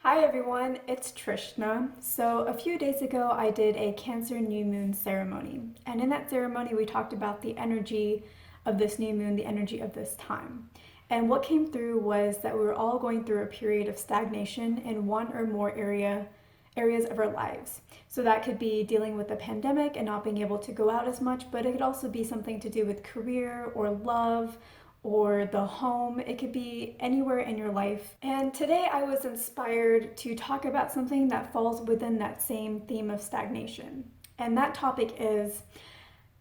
Hi everyone, it's Trishna. So a few days ago I did a Cancer new moon ceremony, and in that ceremony we talked about the energy of this new moon, the energy of this time. And what came through was that we were all going through a period of stagnation in one or more areas of our lives. So that could be dealing with the pandemic and not being able to go out as much, but it could also be something to do with career or love or the home. It could be anywhere in your life. And today I was inspired to talk about something that falls within that same theme of stagnation. And that topic is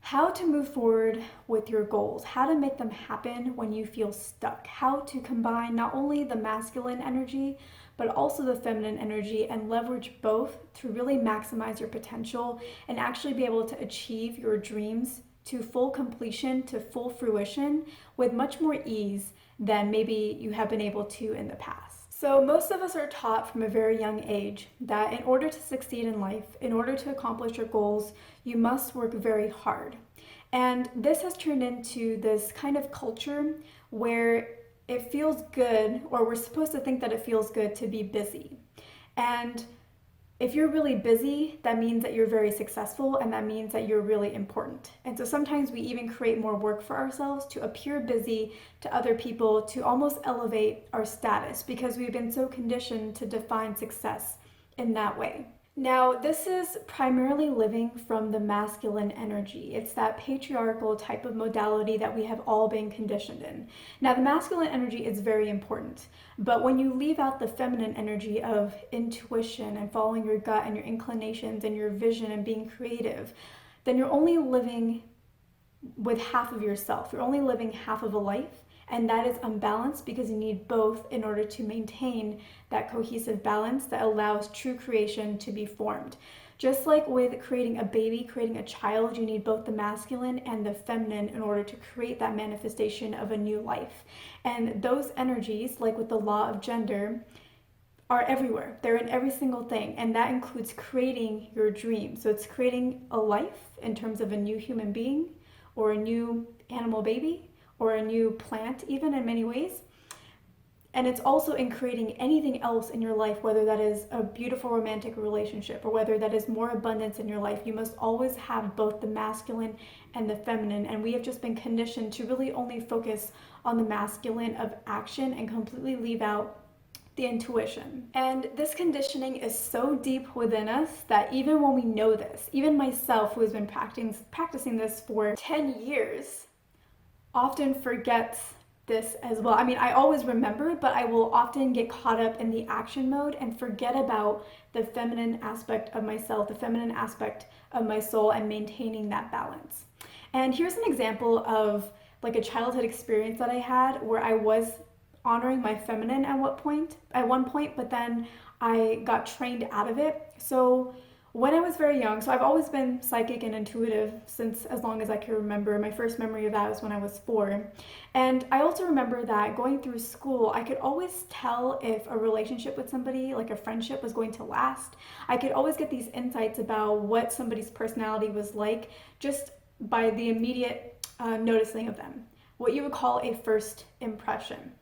how to move forward with your goals, how to make them happen when you feel stuck, how to combine not only the masculine energy, but also the feminine energy and leverage both to really maximize your potential and actually be able to achieve your dreams to full completion, to full fruition with much more ease than maybe you have been able to in the past. So most of us are taught from a very young age that in order to succeed in life, in order to accomplish your goals, you must work very hard. And this has turned into this kind of culture where it feels good, or we're supposed to think that it feels good to be busy. And if you're really busy, that means that you're very successful and that means that you're really important. And so sometimes we even create more work for ourselves to appear busy to other people to almost elevate our status because we've been so conditioned to define success in that way. Now, this is primarily living from the masculine energy. It's that patriarchal type of modality that we have all been conditioned in. Now, the masculine energy is very important, but when you leave out the feminine energy of intuition and following your gut and your inclinations and your vision and being creative, then you're only living with half of yourself. You're only living half of a life. And that is unbalanced because you need both in order to maintain that cohesive balance that allows true creation to be formed. Just like with creating a baby, creating a child, you need both the masculine and the feminine in order to create that manifestation of a new life. And those energies, like with the law of gender, are everywhere. They're in every single thing, and that includes creating your dream. So it's creating a life in terms of a new human being or a new animal baby, or a new plant, even in many ways. And it's also in creating anything else in your life, whether that is a beautiful romantic relationship or whether that is more abundance in your life. You must always have both the masculine and the feminine. And we have just been conditioned to really only focus on the masculine of action and completely leave out the intuition. And this conditioning is so deep within us that even when we know this, even myself who has been practicing this for 10 years, often forgets this as well. I mean, I always remember, but I will often get caught up in the action mode and forget about the feminine aspect of myself, the feminine aspect of my soul, and maintaining that balance. And here's an example of like a childhood experience that I had where I was honoring my feminine at one point, but then I got trained out of it. So when I was very young, so I've always been psychic and intuitive since as long as I can remember. My first memory of that was when I was 4. And I also remember that going through school, I could always tell if a relationship with somebody, like a friendship, was going to last. I could always get these insights about what somebody's personality was like just by the immediate noticing of them, what you would call a first impression.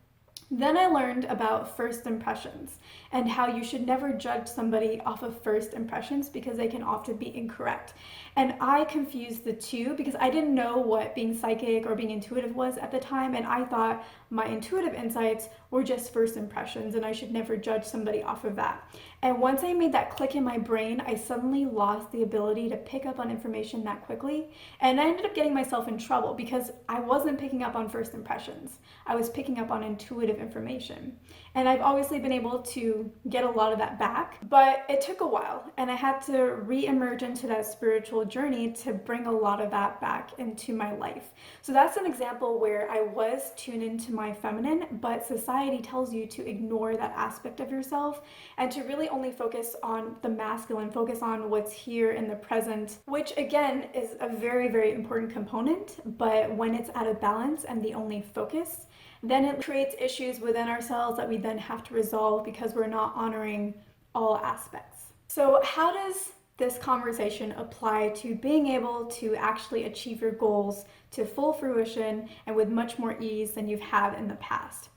Then I learned about first impressions and how you should never judge somebody off of first impressions because they can often be incorrect. And I confused the two because I didn't know what being psychic or being intuitive was at the time, and I thought my intuitive insights were just first impressions and I should never judge somebody off of that. And once I made that click in my brain, I suddenly lost the ability to pick up on information that quickly, and I ended up getting myself in trouble because I wasn't picking up on first impressions. I was picking up on intuitive information. And I've obviously been able to get a lot of that back, but it took a while and I had to re-emerge into that spiritual journey to bring a lot of that back into my life. So that's an example where I was tuned into my feminine, but society tells you to ignore that aspect of yourself and to really only focus on the masculine, focus on what's here in the present, which again is a very, very important component, but when it's out of balance and the only focus, then it creates issues within ourselves that we then have to resolve because we're not honoring all aspects. So how does this conversation apply to being able to actually achieve your goals to full fruition and with much more ease than you've had in the past?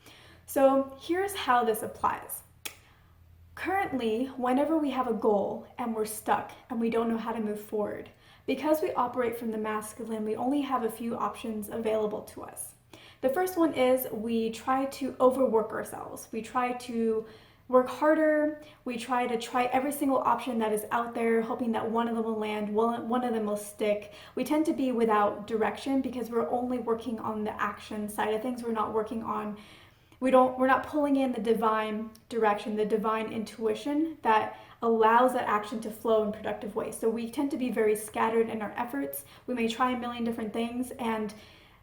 So here's how this applies. Currently, whenever we have a goal and we're stuck and we don't know how to move forward, because we operate from the masculine, we only have a few options available to us. The first one is we try to overwork ourselves. We try to work harder. We try every single option that is out there, hoping that one of them will land, one of them will stick. We tend to be without direction because we're only working on the action side of things. We're not pulling in the divine direction, the divine intuition that allows that action to flow in productive ways. So we tend to be very scattered in our efforts. We may try a million different things and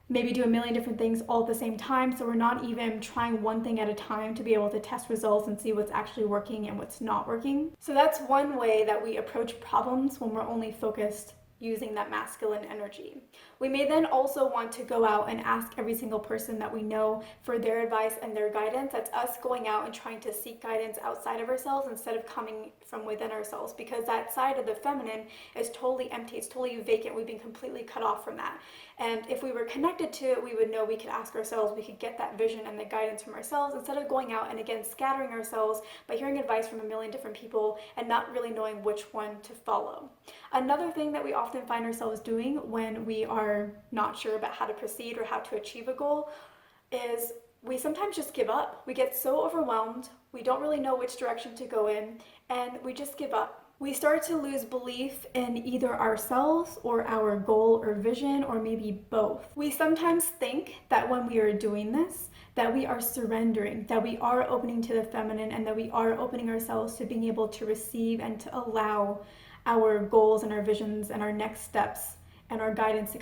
maybe do a million different things all at the same time. So we're not even trying one thing at a time to be able to test results and see what's actually working and what's not working. So that's one way that we approach problems when we're only focused using that masculine energy. We may then also want to go out and ask every single person that we know for their advice and their guidance. That's us going out and trying to seek guidance outside of ourselves instead of coming from within ourselves, because that side of the feminine is totally empty, it's totally vacant. We've been completely cut off from that. And if we were connected to it, we would know, we could ask ourselves, we could get that vision and the guidance from ourselves instead of going out and again scattering ourselves by hearing advice from a million different people and not really knowing which one to follow. Another thing that we often find ourselves doing when we are not sure about how to proceed or how to achieve a goal is we sometimes just give up. We get so overwhelmed, we don't really know which direction to go in, and we just give up. We start to lose belief in either ourselves or our goal or vision, or maybe both. We sometimes think that when we are doing this, that we are surrendering, that we are opening to the feminine, and that we are opening ourselves to being able to receive and to allow our goals and our visions and our next steps and our guidance to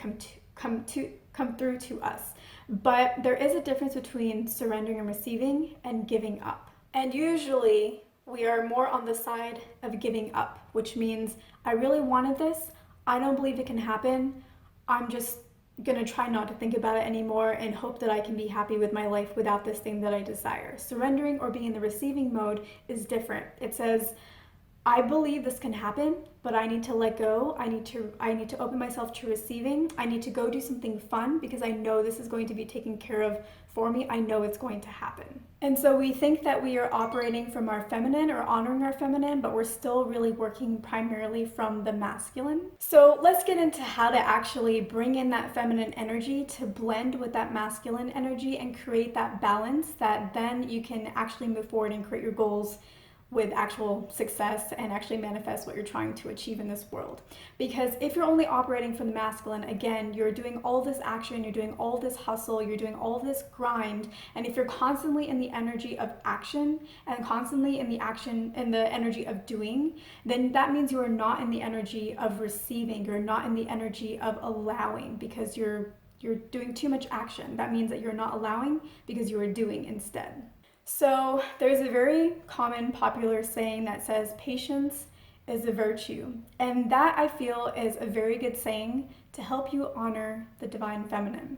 come through to us. But there is a difference between surrendering and receiving and giving up. And usually we are more on the side of giving up, which means I really wanted this. I don't believe it can happen. I'm just gonna try not to think about it anymore and hope that I can be happy with my life without this thing that I desire. Surrendering or being in the receiving mode is different. It says, I believe this can happen, but I need to let go. I need to open myself to receiving. I need to go do something fun because I know this is going to be taken care of for me. I know it's going to happen. And so we think that we are operating from our feminine or honoring our feminine, but we're still really working primarily from the masculine. So let's get into how to actually bring in that feminine energy to blend with that masculine energy and create that balance that then you can actually move forward and create your goals with actual success and actually manifest what you're trying to achieve in this world. Because if you're only operating from the masculine, again, you're doing all this action, you're doing all this hustle, you're doing all this grind, and if you're constantly in the energy of action and constantly in the energy of doing, then that means you are not in the energy of receiving, you're not in the energy of allowing, because you're doing too much action. That means that you're not allowing because you are doing instead. So there's a very common popular saying that says patience is a virtue, and that I feel is a very good saying to help you honor the divine feminine.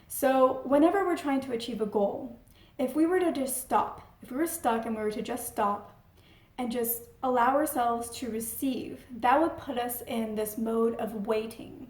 So whenever we're trying to achieve a goal, if we were to just stop, if we were stuck and we were to just stop and just allow ourselves to receive, that would put us in this mode of waiting.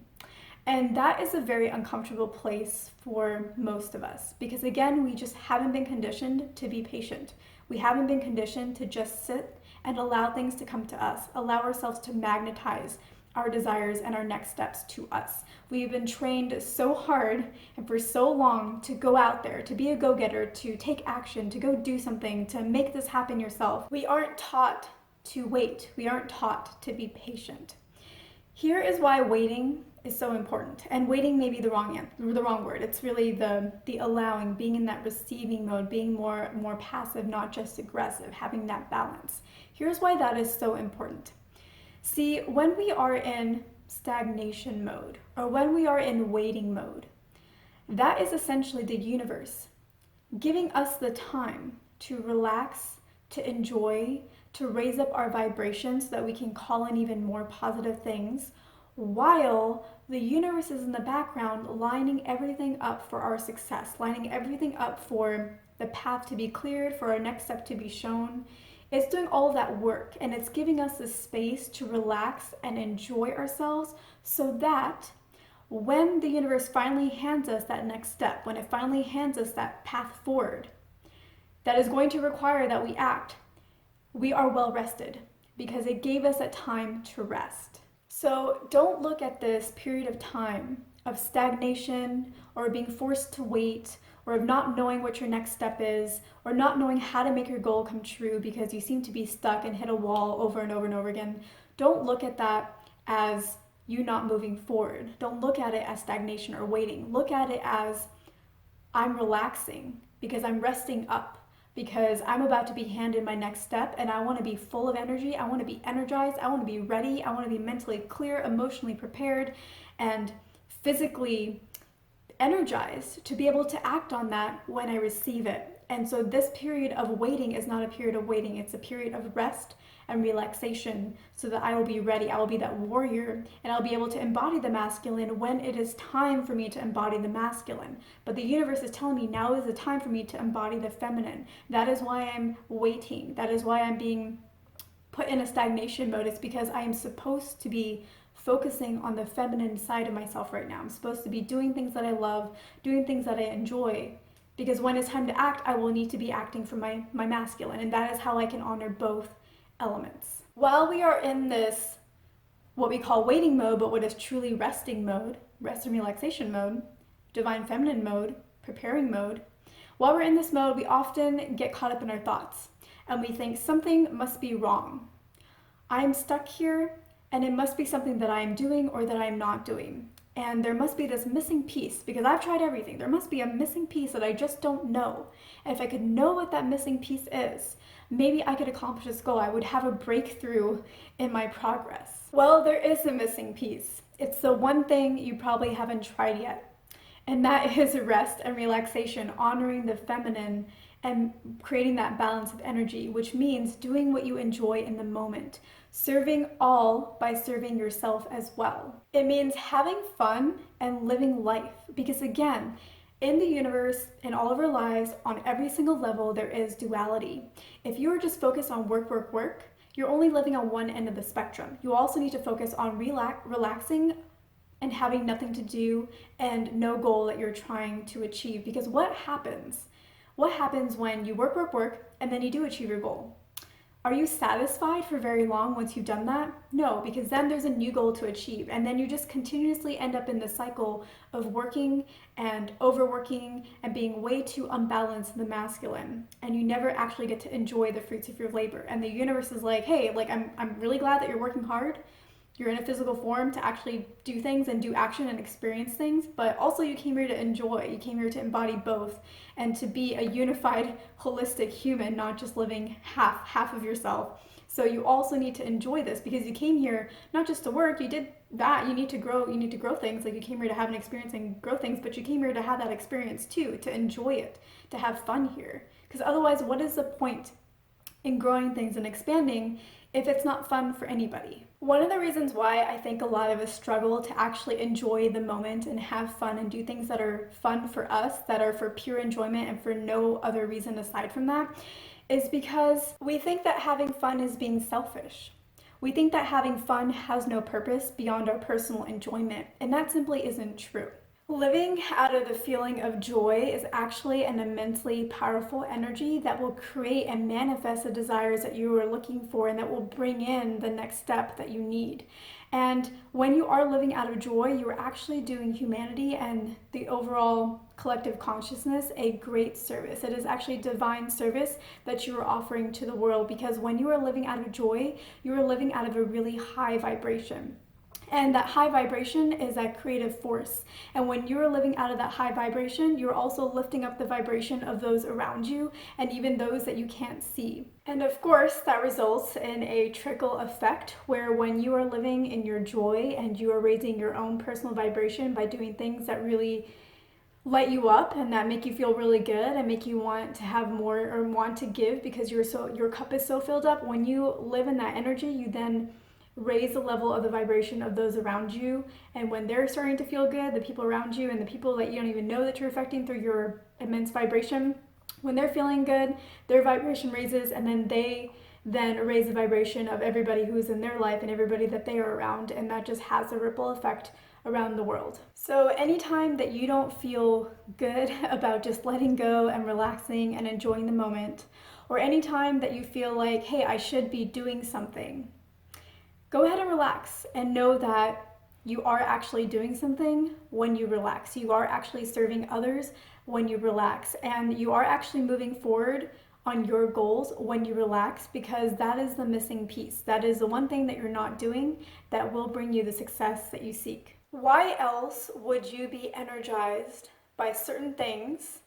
And that is a very uncomfortable place for most of us because, again, we just haven't been conditioned to be patient. We haven't been conditioned to just sit and allow things to come to us, allow ourselves to magnetize our desires and our next steps to us. We've been trained so hard and for so long to go out there, to be a go-getter, to take action, to go do something, to make this happen yourself. We aren't taught to wait. We aren't taught to be patient. Here is why waiting is so important. And waiting may be the wrong word. It's really the allowing, being in that receiving mode, being more passive, not just aggressive, having that balance. Here's why that is so important. See, when we are in stagnation mode or when we are in waiting mode, that is essentially the universe giving us the time to relax, to enjoy, to raise up our vibrations so that we can call in even more positive things, while the universe is in the background lining everything up for our success, lining everything up for the path to be cleared, for our next step to be shown. It's doing all of that work, and it's giving us the space to relax and enjoy ourselves so that when the universe finally hands us that next step, when it finally hands us that path forward, that is going to require that we act, we are well rested because it gave us a time to rest. So don't look at this period of time of stagnation or being forced to wait or of not knowing what your next step is or not knowing how to make your goal come true because you seem to be stuck and hit a wall over and over and over again. Don't look at that as you not moving forward. Don't look at it as stagnation or waiting. Look at it as I'm relaxing because I'm resting up because I'm about to be handed my next step and I want to be full of energy. I want to be energized. I want to be ready. I want to be mentally clear, emotionally prepared, and physically energized to be able to act on that when I receive it. And so this period of waiting is not a period of waiting. It's a period of rest and relaxation so that I will be ready. I will be that warrior and I'll be able to embody the masculine when it is time for me to embody the masculine. But the universe is telling me now is the time for me to embody the feminine. That is why I'm waiting. That is why I'm being put in a stagnation mode. It's because I am supposed to be focusing on the feminine side of myself right now. I'm supposed to be doing things that I love, doing things that I enjoy. Because when it's time to act, I will need to be acting from my masculine. And that is how I can honor both elements. While we are in this, what we call waiting mode, but what is truly resting mode, rest and relaxation mode, divine feminine mode, preparing mode, while we're in this mode, we often get caught up in our thoughts and we think something must be wrong. I'm stuck here and it must be something that I'm doing or that I'm not doing. And there must be this missing piece because I've tried everything. There must be a missing piece that I just don't know. And if I could know what that missing piece is, maybe I could accomplish this goal. I would have a breakthrough in my progress. Well, there is a missing piece. It's the one thing you probably haven't tried yet. And that is rest and relaxation, honoring the feminine and creating that balance of energy, which means doing what you enjoy in the moment, serving all by serving yourself as well. It means having fun and living life because again, in the universe, in all of our lives, on every single level, there is duality. If you are just focused on work, work, work, you're only living on one end of the spectrum. You also need to focus on relaxing and having nothing to do and no goal that you're trying to achieve. Because what happens? What happens when you work, work, work, and then you do achieve your goal? Are you satisfied for very long once you've done that? No, because then there's a new goal to achieve. And then you just continuously end up in the cycle of working and overworking and being way too unbalanced in the masculine. And you never actually get to enjoy the fruits of your labor. And the universe is like, hey, I'm really glad that you're working hard. You're in a physical form to actually do things and do action and experience things, but also you came here to enjoy. You came here to embody both and to be a unified, holistic human, not just living half of yourself. So you also need to enjoy this because you came here not just to work, you did that, you need to grow things, like you came here to have an experience and grow things, but you came here to have that experience too, to enjoy it, to have fun here. Because otherwise, what is the point in growing things and expanding if it's not fun for anybody? One of the reasons why I think a lot of us struggle to actually enjoy the moment and have fun and do things that are fun for us, that are for pure enjoyment and for no other reason aside from that, is because we think that having fun is being selfish. We think that having fun has no purpose beyond our personal enjoyment, and that simply isn't true. Living out of the feeling of joy is actually an immensely powerful energy that will create and manifest the desires that you are looking for and that will bring in the next step that you need. And when you are living out of joy, you are actually doing humanity and the overall collective consciousness a great service. It is actually divine service that you are offering to the world because when you are living out of joy, you are living out of a really high vibration. And that high vibration is that creative force. And when you're living out of that high vibration, you're also lifting up the vibration of those around you and even those that you can't see. And of course, that results in a trickle effect where when you are living in your joy and you are raising your own personal vibration by doing things that really light you up and that make you feel really good and make you want to have more or want to give because your cup is so filled up. When you live in that energy, you then raise the level of the vibration of those around you, and when they're starting to feel good, the people around you and the people that you don't even know that you're affecting through your immense vibration, when they're feeling good, their vibration raises, and then they raise the vibration of everybody who's in their life and everybody that they are around, and that just has a ripple effect around the world. So anytime that you don't feel good about just letting go and relaxing and enjoying the moment, or anytime that you feel like, hey, I should be doing something, go ahead and relax and know that you are actually doing something when you relax. You are actually serving others when you relax, and you are actually moving forward on your goals when you relax, because that is the missing piece. That is the one thing that you're not doing that will bring you the success that you seek. Why else would you be energized by certain things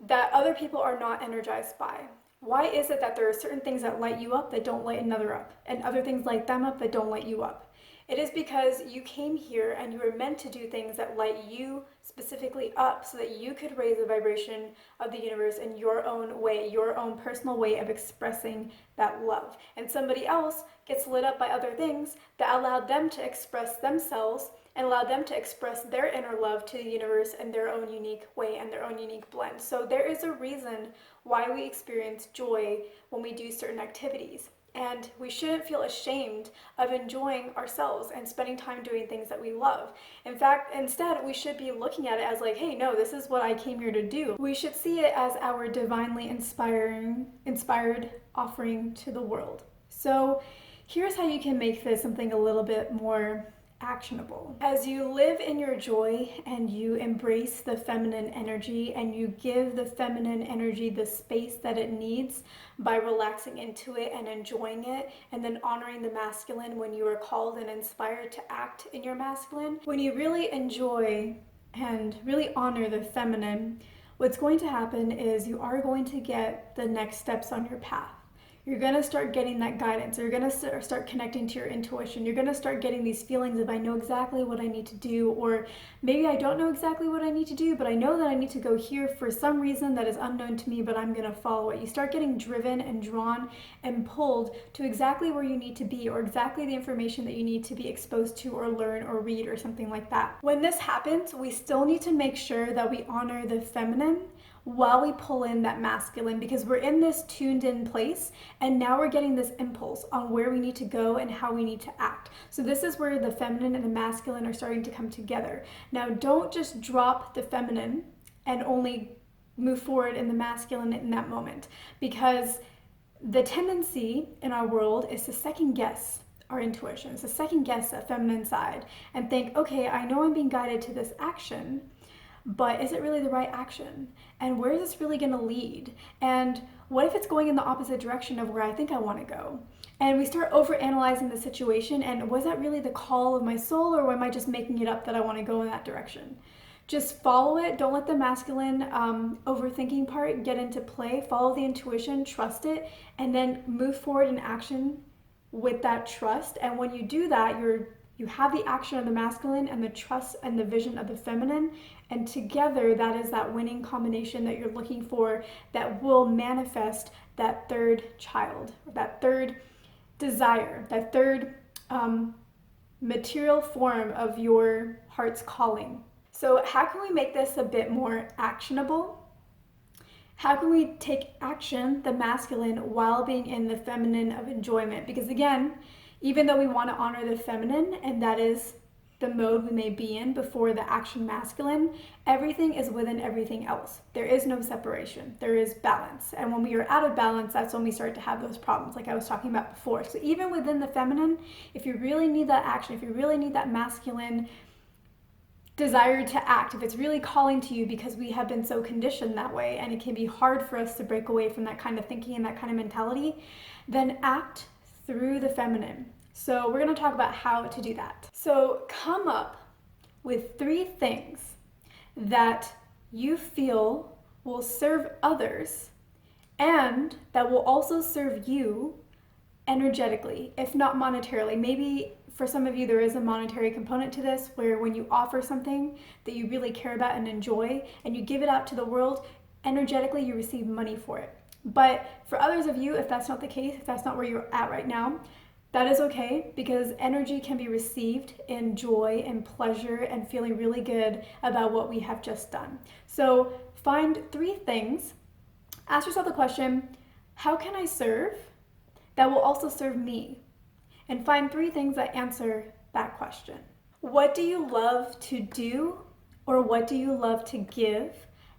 that other people are not energized by? Why is it that there are certain things that light you up that don't light another up, and other things light them up that don't light you up? It is because you came here and you were meant to do things that light you specifically up so that you could raise the vibration of the universe in your own way, your own personal way of expressing that love. And somebody else gets lit up by other things that allowed them to express themselves and allow them to express their inner love to the universe in their own unique way and their own unique blend. So there is a reason why we experience joy when we do certain activities. And we shouldn't feel ashamed of enjoying ourselves and spending time doing things that we love. In fact, instead, we should be looking at it as like, hey, no, this is what I came here to do. We should see it as our divinely inspired offering to the world. So here's how you can make this something a little bit more actionable. As you live in your joy and you embrace the feminine energy and you give the feminine energy the space that it needs by relaxing into it and enjoying it, and then honoring the masculine when you are called and inspired to act in your masculine, when you really enjoy and really honor the feminine, what's going to happen is you are going to get the next steps on your path. You're going to start getting that guidance. You're going to start connecting to your intuition. You're going to start getting these feelings of, I know exactly what I need to do, or maybe I don't know exactly what I need to do, but I know that I need to go here for some reason that is unknown to me, but I'm going to follow it. You start getting driven and drawn and pulled to exactly where you need to be, or exactly the information that you need to be exposed to or learn or read or something like that. When this happens, we still need to make sure that we honor the feminine while we pull in that masculine, because we're in this tuned in place and now we're getting this impulse on where we need to go and how we need to act. So this is where the feminine and the masculine are starting to come together. Now don't just drop the feminine and only move forward in the masculine in that moment, because the tendency in our world is to second guess our intuition, it's to second guess that feminine side and think, okay, I know I'm being guided to this action, but is it really the right action? And where is this really going to lead? And what if it's going in the opposite direction of where I think I want to go? And we start overanalyzing the situation, and was that really the call of my soul, or am I just making it up that I want to go in that direction? Just follow it. Don't let the masculine overthinking part get into play. Follow the intuition, trust it, and then move forward in action with that trust. And when you do that, you have the action of the masculine and the trust and the vision of the feminine, and together that is that winning combination that you're looking for, that will manifest that third child, that third desire, that third material form of your heart's calling. So how can we make this a bit more actionable? How can we take action, the masculine, while being in the feminine of enjoyment? Because again, even though we want to honor the feminine, and that is the mode we may be in before the action masculine, everything is within everything else. There is no separation. There is balance. And when we are out of balance, that's when we start to have those problems like I was talking about before. So even within the feminine, if you really need that action, if you really need that masculine desire to act, if it's really calling to you, because we have been so conditioned that way and it can be hard for us to break away from that kind of thinking and that kind of mentality, then act through the feminine. So we're going to talk about how to do that. So come up with 3 things that you feel will serve others and that will also serve you energetically, if not monetarily. Maybe for some of you there is a monetary component to this, where when you offer something that you really care about and enjoy and you give it out to the world, energetically you receive money for it. But for others of you, if that's not the case, if that's not where you're at right now, that is okay, because energy can be received in joy and pleasure and feeling really good about what we have just done. So find 3 things. Ask yourself the question, how can I serve that will also serve me? And find 3 things that answer that question. What do you love to do, or what do you love to give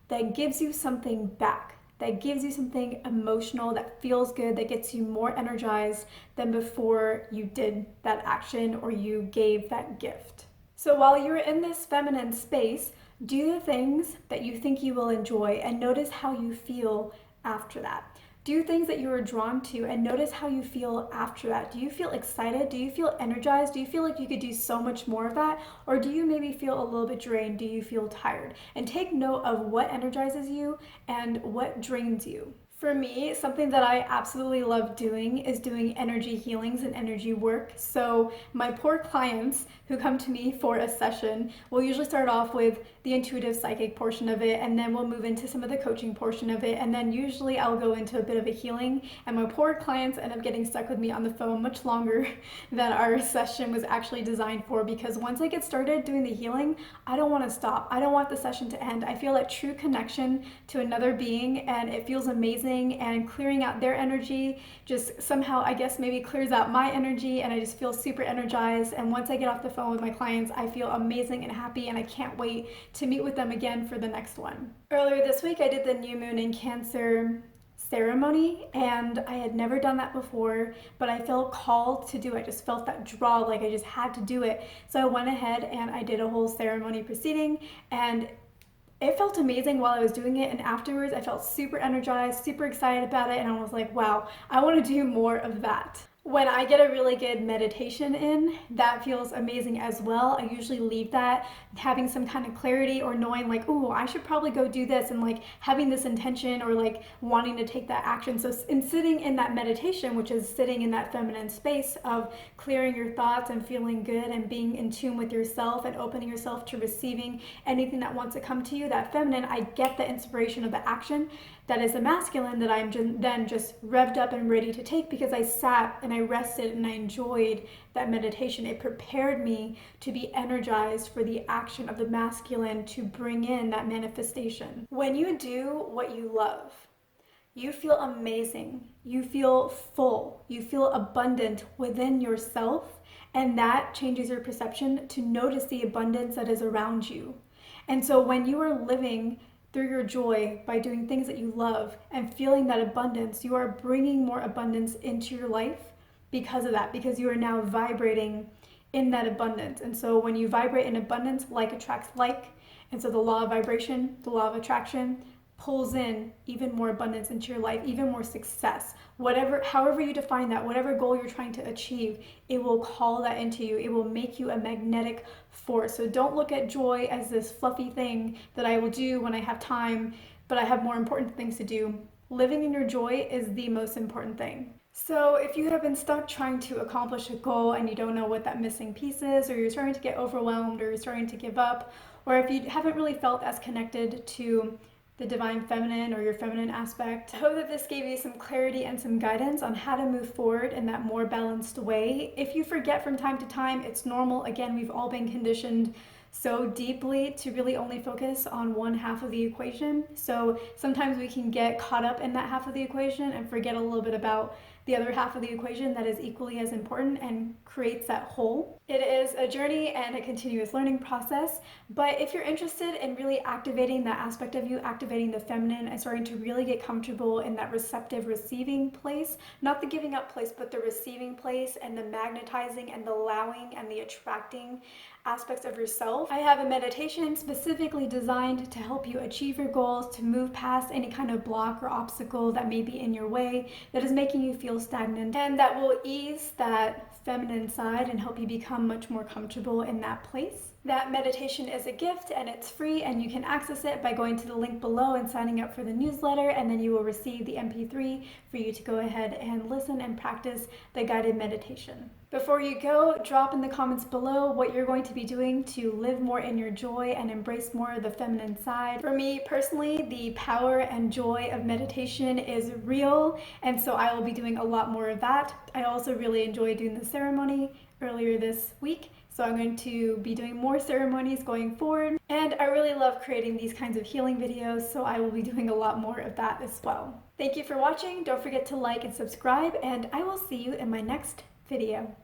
that gives you something back, that gives you something emotional, that feels good, that gets you more energized than before you did that action or you gave that gift. So while you're in this feminine space, do the things that you think you will enjoy and notice how you feel after that. Do things that you are drawn to and notice how you feel after that. Do you feel excited? Do you feel energized? Do you feel like you could do so much more of that? Or do you maybe feel a little bit drained? Do you feel tired? And take note of what energizes you and what drains you. For me, something that I absolutely love doing is doing energy healings and energy work. So my poor clients who come to me for a session will usually start off with the intuitive psychic portion of it, and then we'll move into some of the coaching portion of it, and then usually I'll go into a bit of a healing, and my poor clients end up getting stuck with me on the phone much longer than our session was actually designed for, because once I get started doing the healing, I don't want to stop. I don't want the session to end. I feel that true connection to another being, and it feels amazing, and clearing out their energy just somehow, I guess, maybe clears out my energy, and I just feel super energized. And once I get off the phone with my clients, I feel amazing and happy, and I can't wait to meet with them again for the next one. Earlier this week, I did the new moon in Cancer ceremony, and I had never done that before, but I felt called to do it. I just felt that draw, like I just had to do it. So I went ahead and I did a whole ceremony proceeding, and it felt amazing while I was doing it, and afterwards I felt super energized, super excited about it, and I was like, wow, I want to do more of that. When I get a really good meditation in, that feels amazing as well. I usually leave that having some kind of clarity or knowing like, oh, I should probably go do this, and like having this intention or like wanting to take that action. So in sitting in that meditation, which is sitting in that feminine space of clearing your thoughts and feeling good and being in tune with yourself and opening yourself to receiving anything that wants to come to you, that feminine, I get the inspiration of the action. That is the masculine that I'm then just revved up and ready to take, because I sat and I rested and I enjoyed that meditation. It prepared me to be energized for the action of the masculine to bring in that manifestation. When you do what you love, you feel amazing, you feel full, you feel abundant within yourself, and that changes your perception to notice the abundance that is around you. And so when you are living through your joy by doing things that you love and feeling that abundance, you are bringing more abundance into your life because of that, because you are now vibrating in that abundance. And so when you vibrate in abundance, like attracts like, and so the law of vibration, the law of attraction, pulls in even more abundance into your life, even more success. However you define that, whatever goal you're trying to achieve, it will call that into you. It will make you a magnetic force. So don't look at joy as this fluffy thing that I will do when I have time, but I have more important things to do. Living in your joy is the most important thing. So if you have been stuck trying to accomplish a goal and you don't know what that missing piece is, or you're starting to get overwhelmed, or you're starting to give up, or if you haven't really felt as connected to the divine feminine or your feminine aspect, I hope that this gave you some clarity and some guidance on how to move forward in that more balanced way. If you forget from time to time, it's normal. Again, we've all been conditioned so deeply to really only focus on one half of the equation. So sometimes we can get caught up in that half of the equation and forget a little bit about the other half of the equation that is equally as important and creates that whole. It is a journey and a continuous learning process, but if you're interested in really activating that aspect of you, activating the feminine and starting to really get comfortable in that receptive receiving place, not the giving up place, but the receiving place, and the magnetizing and the allowing and the attracting aspects of yourself, I have a meditation specifically designed to help you achieve your goals, to move past any kind of block or obstacle that may be in your way that is making you feel stagnant, and that will ease that feminine side and help you become much more comfortable in that place. That meditation is a gift and it's free, and you can access it by going to the link below and signing up for the newsletter, and then you will receive the MP3 for you to go ahead and listen and practice the guided meditation. Before you go, drop in the comments below what you're going to be doing to live more in your joy and embrace more of the feminine side. For me personally, the power and joy of meditation is real, and so I will be doing a lot more of that. I also really enjoyed doing the ceremony earlier this week, so I'm going to be doing more ceremonies going forward. And I really love creating these kinds of healing videos, so I will be doing a lot more of that as well. Thank you for watching. Don't forget to like and subscribe, and I will see you in my next video.